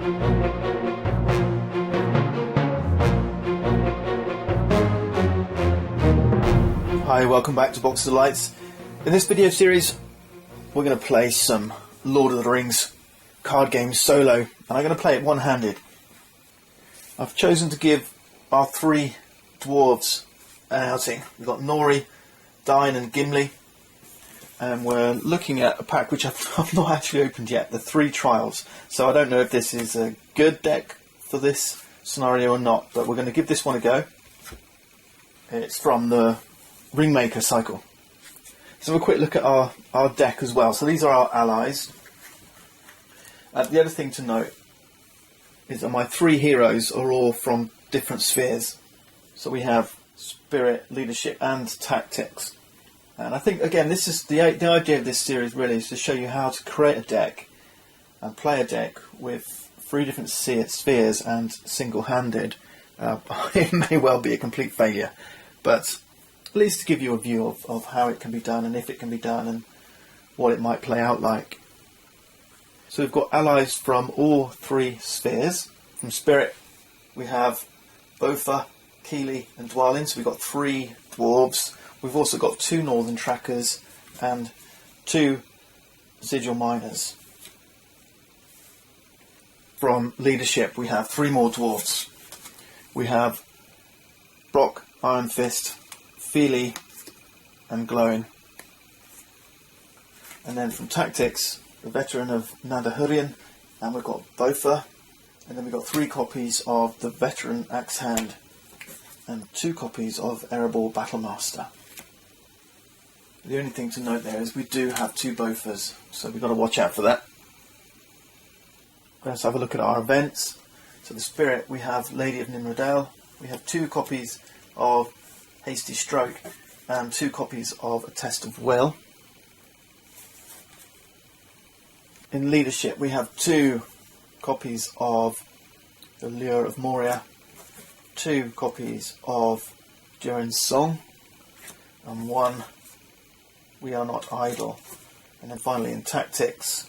Hi, welcome back to Box of Lights. In this video series we're going to play some Lord of the Rings card games solo, and I'm going to play it one-handed. I've chosen to give our three dwarves an outing. We've got Nori, Dain and Gimli, and we're looking at a pack which I've not actually opened yet, the 3 Trials. So I don't know if this is a good deck for this scenario or not, but we're going to give this one a go. It's from the Ringmaker cycle. Let's have a quick look at our deck as well. So these are our allies. The other thing to note is that my 3 heroes are all from different spheres. So we have Spirit, Leadership and Tactics. And I think, again, this is the idea of this series really is to show you how to create a deck and play a deck with 3 different spheres and single-handed. It may well be a complete failure, but at least to give you a view of how it can be done and if it can be done and what it might play out like. So we've got allies from all 3 spheres. From Spirit we have Bofur, Keely and Dwalin, so we've got 3 dwarves. We've also got 2 Northern Trackers and 2 Sigil Miners. From Leadership we have 3 more dwarves. We have Brock, Iron Fist, Feely and Glowing. And then from Tactics, the Veteran of Nandahurian, and we've got Bofur, and then we've got 3 copies of the Veteran Axe Hand and 2 copies of Erebor Battlemaster. The only thing to note there is we do have 2 Bofurs, so we've got to watch out for that. Let's have a look at our events. So the Spirit, we have Lady of Nimrodale, we have 2 copies of Hasty Stroke and 2 copies of A Test of Will. In Leadership we have 2 copies of The Lure of Moria, 2 copies of Durin's Song, and 1 We Are Not Idle. And then finally in Tactics,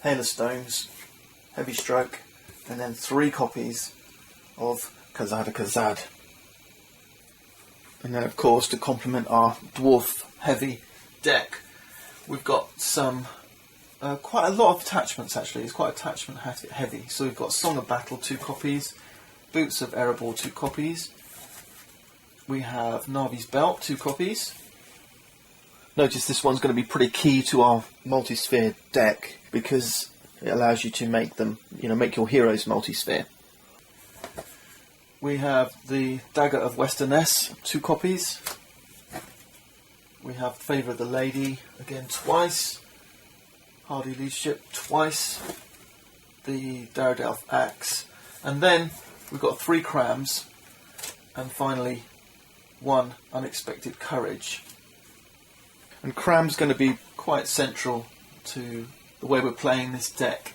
Hail of Stones, Heavy Stroke, and then 3 copies of Khazad Khazad. And then of course, to complement our dwarf heavy deck, we've got some quite a lot of attachments actually. It's quite attachment heavy. So we've got Song of Battle 2 copies, Boots of Erebor 2 copies, we have Navi's Belt 2 copies. Notice this one's going to be pretty key to our multi-sphere deck because it allows you to make them, make your heroes multi-sphere. We have the Dagger of Westerness, 2 copies. We have Favour of the Lady, again twice. Hardy Leadership, twice. The Daredalf Axe. And then we've got 3 Crams. And finally, 1 Unexpected Courage. And Cram's going to be quite central to the way we're playing this deck.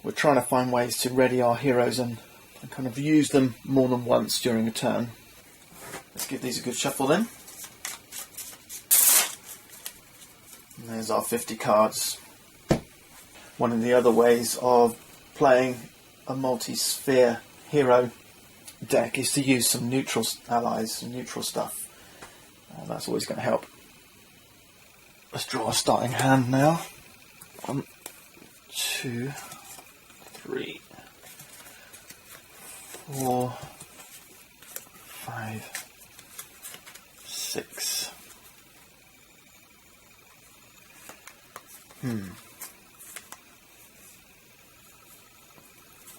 We're trying to find ways to ready our heroes and kind of use them more than once during a turn. Let's give these a good shuffle then. And there's our 50 cards. One of the other ways of playing a multi-sphere hero deck is to use some neutral allies, some neutral stuff. That's always going to help. Let's draw a starting hand now. 1, 2, 3, 4, 5, 6.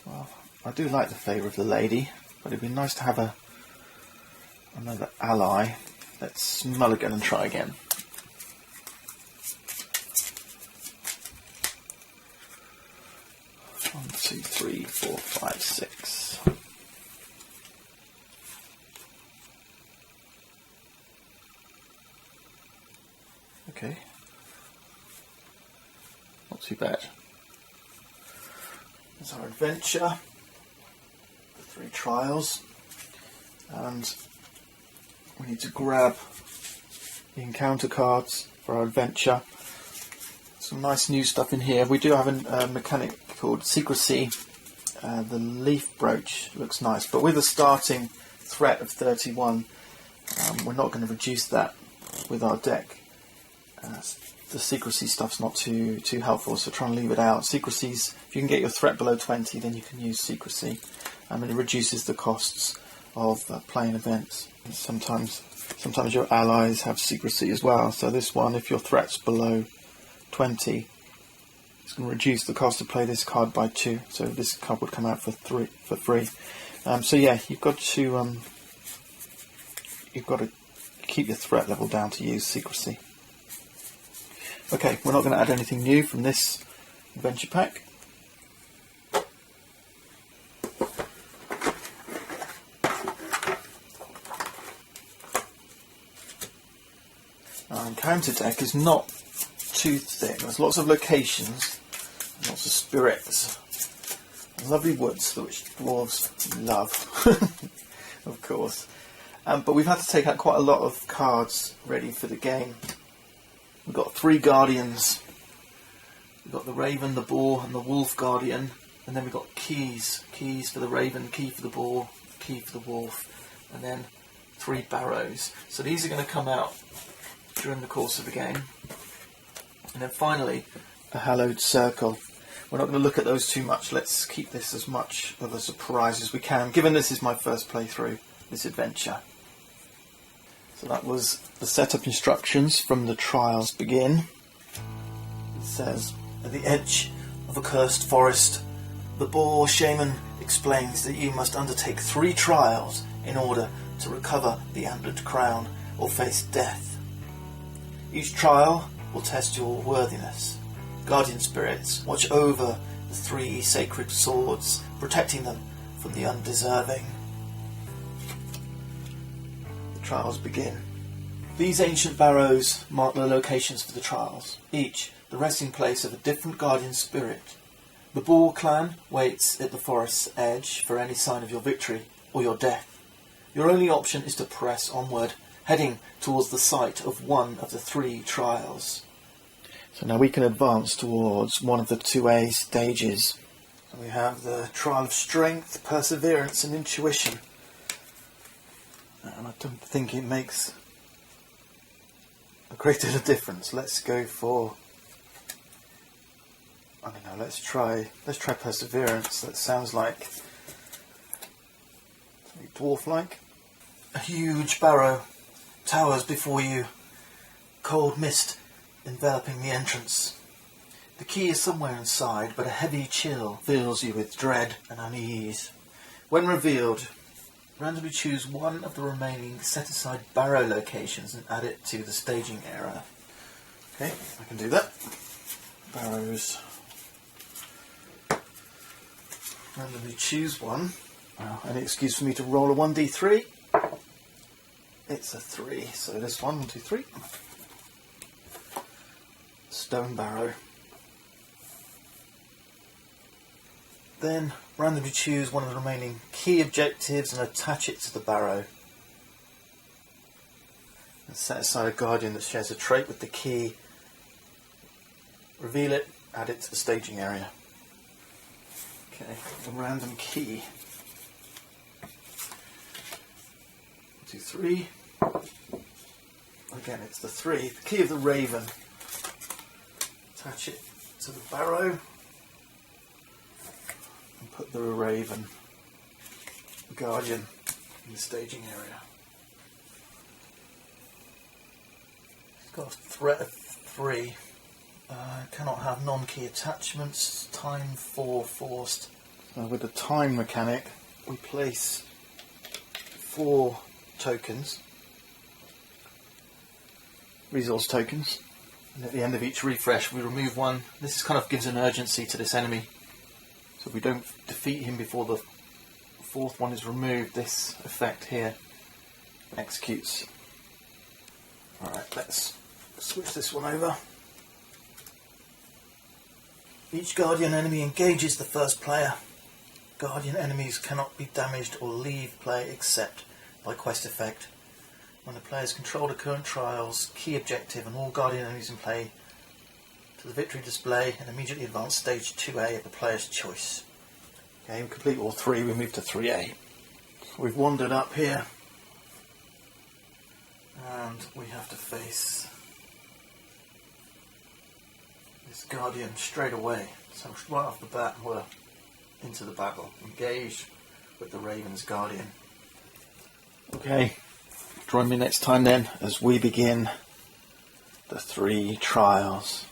Well, I do like the Favour of the Lady, but it'd be nice to have another ally. Let's mulligan and try again. One, 2, 3, 4, 5, 6. Okay. Not too bad. There's our adventure. The 3 trials. And we need to grab the encounter cards for our adventure. Some nice new stuff in here. We do have a mechanic called Secrecy. The leaf brooch looks nice, but with a starting threat of 31, we're not going to reduce that with our deck. The secrecy stuff's not too helpful, so try and leave it out. Secrecies, if you can get your threat below 20, then you can use secrecy. And it reduces the costs of playing events. Sometimes your allies have secrecy as well, so this one, if your threat's below 20, it's going to reduce the cost to play this card by 2, so this card would come out for free. So yeah, you've got to keep your threat level down to use secrecy. Okay, we're not going to add anything new from this adventure pack. Our encounter deck is not too thick. There's lots of locations, lots of spirits, and lovely woods, which dwarves love, of course. But we've had to take out quite a lot of cards ready for the game. We've got 3 guardians. We've got the raven, the boar, and the wolf guardian. And then we've got keys. Keys for the raven, key for the boar, key for the wolf. And then 3 barrows. So these are going to come out during the course of the game. And then finally, a hallowed circle. We're not going to look at those too much. Let's keep this as much of a surprise as we can, given this is my first playthrough, this adventure. So that was the setup instructions from the trials begin. It says, at the edge of a cursed forest, the boar shaman explains that you must undertake 3 trials in order to recover the antlered crown or face death. Each trial will test your worthiness. Guardian spirits watch over the 3 sacred swords, protecting them from the undeserving. Trials begin. These ancient barrows mark the locations for the trials, each the resting place of a different guardian spirit. The Boar clan waits at the forest's edge for any sign of your victory or your death. Your only option is to press onward, heading towards the site of one of the 3 trials. So now we can advance towards one of the 2A stages. So we have the trial of strength, perseverance and intuition. And I don't think it makes a great deal of difference. Let's go for, I don't know, let's try perseverance. That sounds like something dwarf-like. A huge barrow towers before you, cold mist enveloping the entrance. The key is somewhere inside, but a heavy chill fills you with dread and unease. When revealed, randomly choose one of the remaining set-aside barrow locations and add it to the staging area. Okay, I can do that. Barrows. Randomly choose one. Any excuse for me to roll a 1d3? It's a 3, so this one, 1, 2, 3. Stone barrow. Then randomly choose one of the remaining key objectives and attach it to the barrow. And set aside a guardian that shares a trait with the key. Reveal it, add it to the staging area. Okay, a random key. 1, 2, 3. Again, it's the 3. The key of the raven. Attach it to the barrow. And put the raven guardian in the staging area. It's got a threat of 3. Cannot have non-key attachments. Time 4 forced. With the time mechanic, we place 4 tokens, resource tokens, and at the end of each refresh we remove one. This kind of gives an urgency to this enemy. So if we don't defeat him before the 4th one is removed, this effect here executes. Alright, let's switch this one over. Each Guardian enemy engages the first player. Guardian enemies cannot be damaged or leave play except by quest effect. When the players control the current trial's key objective and all Guardian enemies in play to the victory display and immediately advance stage 2A at the player's choice. Okay, we complete all three, we move to 3A. We've wandered up here and we have to face this Guardian straight away. So right off the bat we're into the battle, engaged with the Raven's Guardian. Okay, join me next time then as we begin the 3 trials.